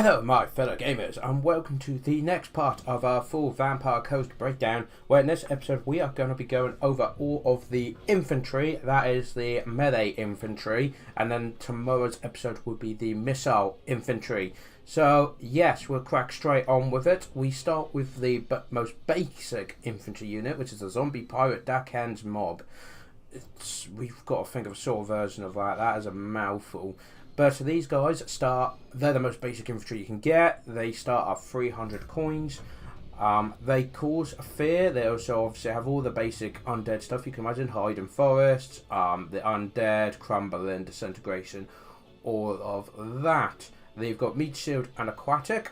Hello my fellow gamers and welcome to the next part of our full Vampire Coast breakdown, where in this episode we are going to be going over all of the infantry, that is the melee infantry, and then tomorrow's episode will be the missile infantry. So yes, we'll crack straight on with it. We start with the most basic infantry unit, which is the zombie pirate deckhands mob. We've got to think of a sort of version of that is a mouthful. But these guys they're the most basic infantry you can get. They start at 300 coins. They cause fear. They also obviously have all the basic undead stuff you can imagine. Hide in forests, the undead, crumbling, disintegration, all of that. They've got meat shield and aquatic.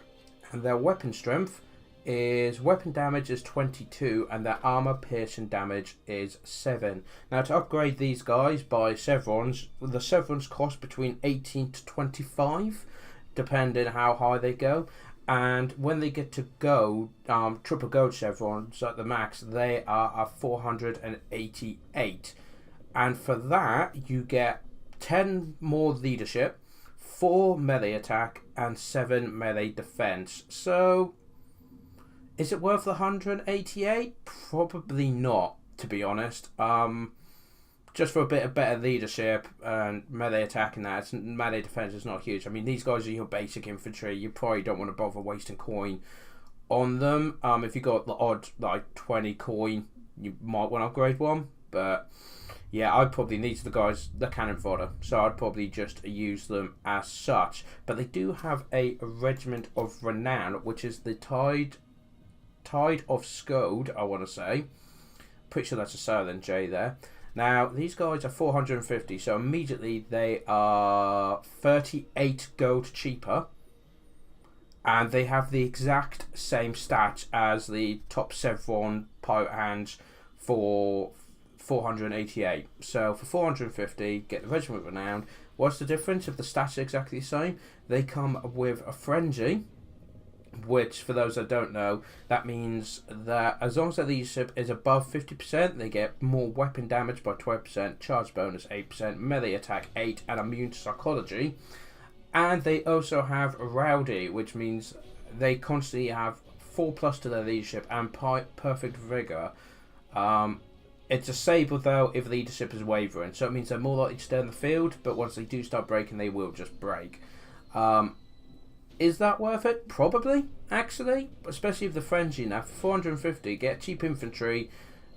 And their weapon strength is weapon damage is 22 and their armor piercing damage is 7. Now to upgrade these guys by chevrons, the chevrons cost between 18 to 25 depending how high they go, and when they get to gold, triple gold chevrons at the max, they are at 488, and for that you get 10 more leadership, 4 melee attack and 7 melee defense. So is it worth the 188? Probably not, to be honest. Just for a bit of better leadership and melee attack and that, melee defense is not huge. I mean, these guys are your basic infantry. You probably don't want to bother wasting coin on them. If you got the odd, like, 20 coin, you might want to upgrade one. But yeah, I'd probably need the cannon fodder, so I'd probably just use them as such. But they do have a regiment of renown, which is the Tide of Skode, I want to say. Pretty sure that's a silent J there. Now, these guys are 450, so immediately they are 38 gold cheaper. And they have the exact same stats as the top chevron pirate hands for 488. So for 450, get the regiment renowned. What's the difference if the stats are exactly the same? They come with a frenzy, which, for those that don't know, that means that as long as their leadership is above 50%, they get more weapon damage by 12%, charge bonus 8%, melee attack 8%, and immune to psychology. And they also have rowdy, which means they constantly have 4+ to their leadership and perfect vigor. It's a sable though if leadership is wavering, so it means they're more likely to stay in the field, but once they do start breaking, they will just break. Is that worth it? Probably, actually. Especially if the frenzy. Now, for 450, get cheap infantry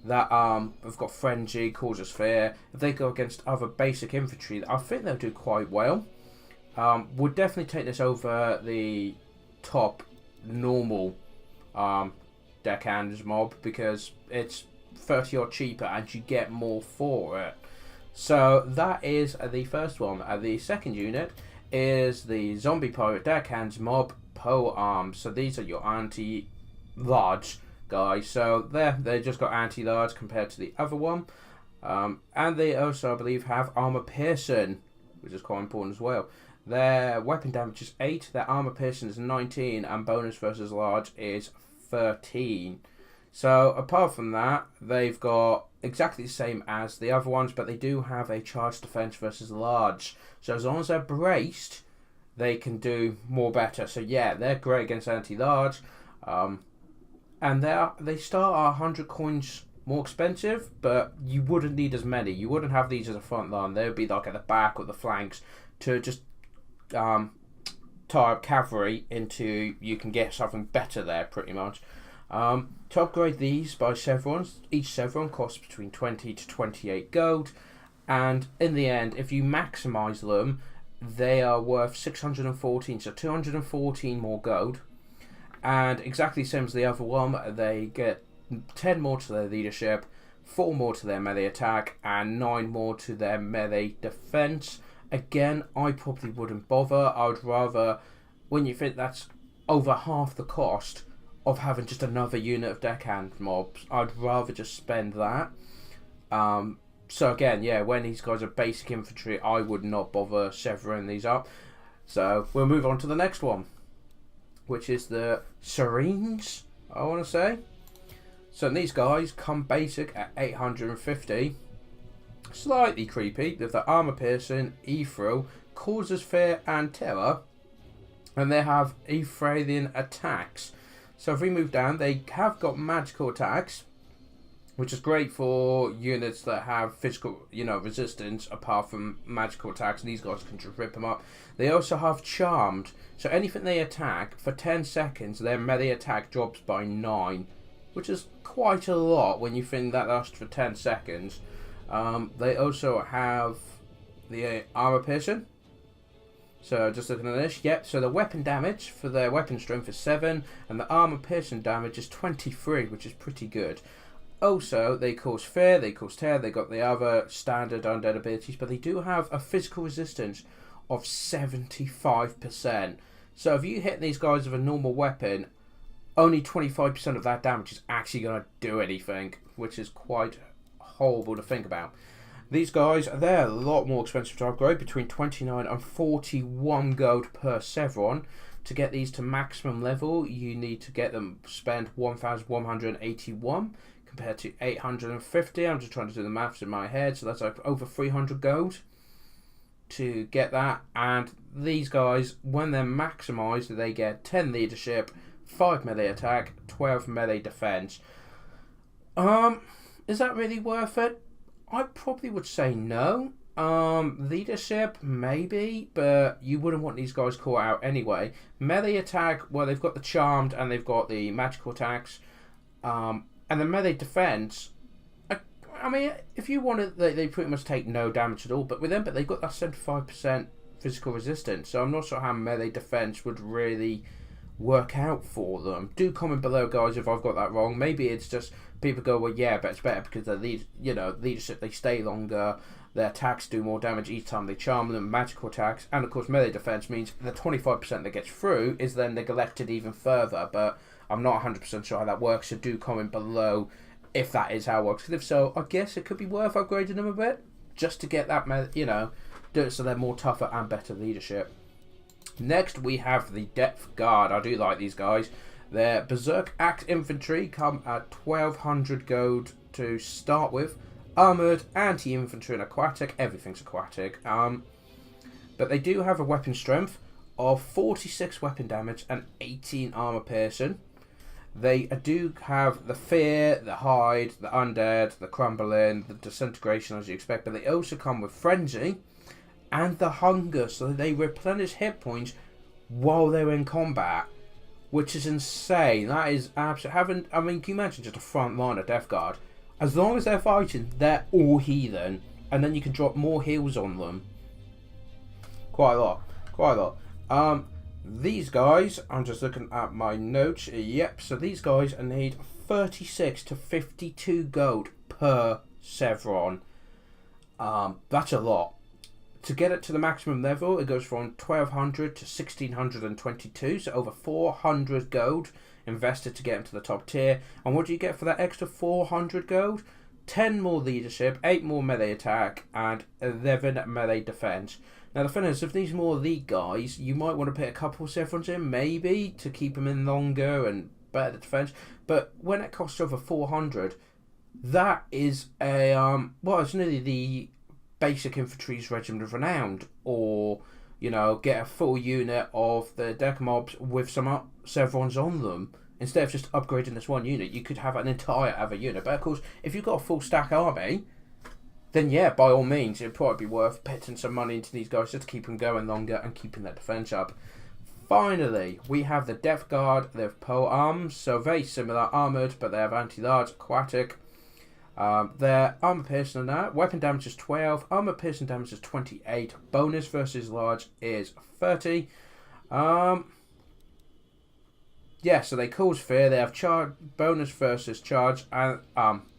that have got frenzy, causes fear. If they go against other basic infantry, I think they'll do quite well. Would definitely take this over the top normal deckhands mob, because it's 30 or cheaper and you get more for it. So that is the first one. The second unit is the zombie pirate deckhands mob pole arms. So these are your anti-large guys. So they just got anti-large compared to the other one, and they also, I believe, have armor piercing, which is quite important as well. Their weapon damage is 8, their armor piercing is 19, and bonus versus large is 13. So apart from that, they've got exactly the same as the other ones, but they do have a charge defense versus large. So as long as they're braced, they can do more better. So yeah, they're great against anti-large. And they start at 100 coins more expensive, but you wouldn't need as many. You wouldn't have these as a front line. They would be like at the back or the flanks to just tie up cavalry into, you can get something better there pretty much. To upgrade these by chevrons, each chevron costs between 20 to 28 gold, and in the end, if you maximize them, they are worth 614, so 214 more gold, and exactly the same as the other one. They get 10 more to their leadership, 4 more to their melee attack, and 9 more to their melee defense. Again, I probably wouldn't bother. I would rather, when you think that's over half the cost of having just another unit of deckhand mobs, I'd rather just spend that. So again, yeah, when these guys are basic infantry, I would not bother severing these up. So we'll move on to the next one, which is the Serenes, I want to say. So these guys come basic at 850. Slightly creepy with the armor piercing, ethereal, causes fear and terror, And they have Ephraimian attacks. So if we move down, they have got magical attacks, which is great for units that have physical, resistance apart from magical attacks. And these guys can just rip them up. They also have charmed. So anything they attack, for 10 seconds, their melee attack drops by 9. Which is quite a lot when you think that lasts for 10 seconds. They also have the armor piercing. So just looking at this, yep, so the weapon damage for their weapon strength is 7, and the armor piercing damage is 23, which is pretty good. Also, they cause fear, they cause terror, they got the other standard undead abilities, but they do have a physical resistance of 75%. So if you hit these guys with a normal weapon, only 25% of that damage is actually going to do anything, which is quite horrible to think about. These guys, they're a lot more expensive to upgrade, between 29 and 41 gold per Sevron. To get these to maximum level, you need to get them spend 1,181 compared to 850. I'm just trying to do the maths in my head, so that's like over 300 gold to get that. And these guys, when they're maximized, they get 10 leadership, 5 melee attack, 12 melee defense. Is that really worth it? I probably would say no. Leadership, maybe, but you wouldn't want these guys caught out anyway. Melee attack, well, they've got the charmed and they've got the magical attacks. And the melee defense, I mean, if you wanted, they pretty much take no damage at all. But with them, they've got that 75% physical resistance. So I'm not sure how melee defense would really work out for them. Do comment below, guys, if I've got that wrong. Maybe it's just people go, well, yeah, but it's better because they're leadership, they stay longer, their attacks do more damage each time they charm them, magical attacks, and of course melee defense means the 25% that gets through is then neglected even further, but I'm not 100% sure how that works, so do comment below if that is how it works, because if so, I guess it could be worth upgrading them a bit, just to get that, do it so they're more tougher and better leadership. Next, we have the Depth Guard. I do like these guys. Their Berserk Axe Infantry come at 1,200 gold to start with. Armoured, anti-infantry and aquatic. Everything's aquatic. But they do have a weapon strength of 46 weapon damage and 18 armour piercing. They do have the fear, the hide, the undead, the crumbling, the disintegration as you expect. But they also come with frenzy and the hunger, so they replenish hit points while they're in combat, which is insane. That is absolutely. I mean, can you imagine just a front line of Death Guard? As long as they're fighting, they're all heathen, and then you can drop more heals on them. Quite a lot. These guys, I'm just looking at my notes. Yep, so these guys need 36 to 52 gold per Sevron. That's a lot. To get it to the maximum level, it goes from 1,200 to 1,622, so over 400 gold invested to get into the top tier. And what do you get for that extra 400 gold? 10 more leadership, 8 more melee attack, and 11 melee defense. Now the thing is, if these more elite guys, you might want to put a couple of Sevrons in, maybe, to keep them in longer and better defense. But when it costs over 400, that is a, it's nearly the basic infantry's regiment of renown, or get a full unit of the deck mobs with some Sevrons on them. Instead of just upgrading this one unit, you could have an entire other unit. But of course, if you've got a full stack army, then yeah, by all means, it'd probably be worth putting some money into these guys just to keep them going longer and keeping their defense up. Finally, we have the Death Guard. They have pole arms, so very similar, armored, but they have anti-large, aquatic. Their armor piercing and that. Weapon damage is 12. Armor piercing damage is 28. Bonus versus large is 30. Yeah, so they cause fear. They have bonus versus charge and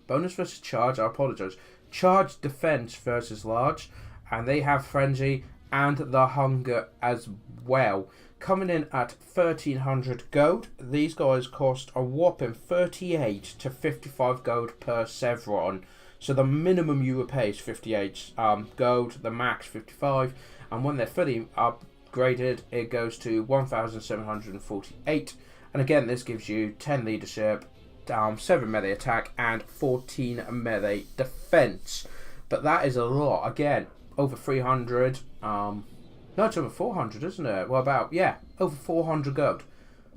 bonus versus charge. I apologize. Charge defense versus large, and they have frenzy and the hunger as well. Coming in at 1,300 gold, these guys cost a whopping 38 to 55 gold per Sevron. So the minimum you would pay is 58 gold, the max 55, and when they're fully upgraded, it goes to 1,748. And again, this gives you 10 leadership, 7 melee attack, and 14 melee defense. But that is a lot. Again, over 300. No, it's over 400, isn't it? Well, about, yeah, over 400 gold.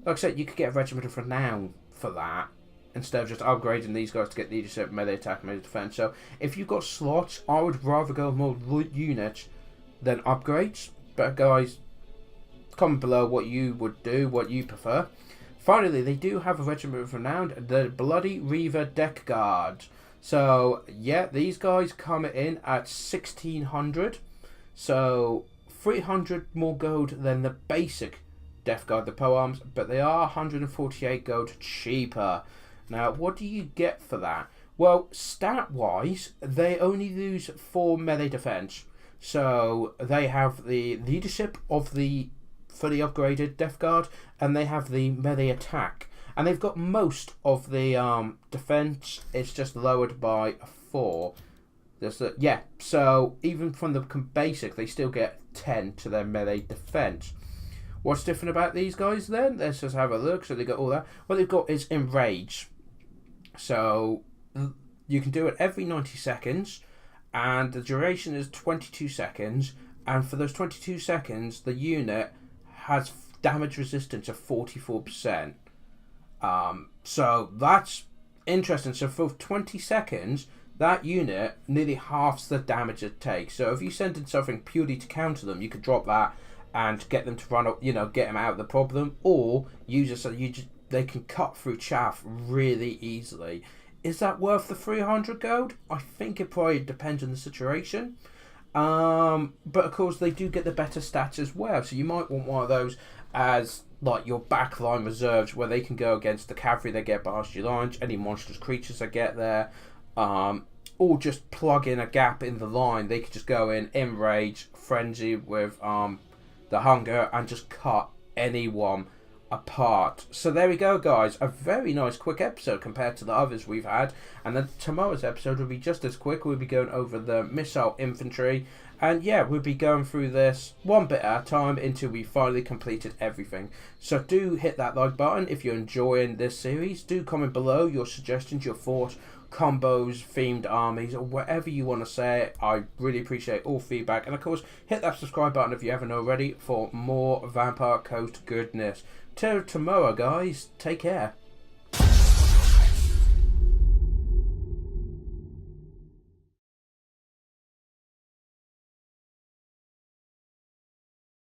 Like I said, you could get a regiment of renown for that, instead of just upgrading these guys to get leadership, melee attack, melee defense. So, if you've got slots, I would rather go with more units than upgrades. But guys, comment below what you would do, what you prefer. Finally, they do have a regiment of renown, the Bloody Reaver Deck Guard. So, yeah, these guys come in at 1600. So, 300 more gold than the basic Death Guard, the polearms, but they are 148 gold cheaper. Now, what do you get for that? Well, stat-wise, they only lose 4 melee defense. So, they have the leadership of the fully upgraded Death Guard, and they have the melee attack. And they've got most of the defense, it's just lowered by 4. Yeah, so even from the basic, they still get 10 to their melee defense. What's different about these guys then? Let's just have a look. So they got all that. What they've got is Enrage. So you can do it every 90 seconds, and the duration is 22 seconds. And for those 22 seconds, the unit has damage resistance of 44%. So that's interesting. So for 20 seconds, that unit nearly halves the damage it takes. So if you send in something purely to counter them, you could drop that and get them to run up, get them out of the problem, or use it so they can cut through chaff really easily. Is that worth the 300 gold? I think it probably depends on the situation. But of course they do get the better stats as well. So you might want one of those as like your backline reserves, where they can go against the cavalry they get past your lines, any monstrous creatures that get there, or just plug in a gap in the line. They could just go in Enrage, Frenzy with the Hunger, and just cut anyone apart. So there we go, guys. A very nice quick episode compared to the others we've had. And then tomorrow's episode will be just as quick. We'll be going over the Missile Infantry. And yeah, we'll be going through this one bit at a time until we finally completed everything. So do hit that like button if you're enjoying this series. Do comment below your suggestions, your thoughts, combos, themed armies, or whatever you want to say. I really appreciate all feedback. And of course, hit that subscribe button if you haven't already for more Vampire Coast goodness. Till tomorrow, guys. Take care.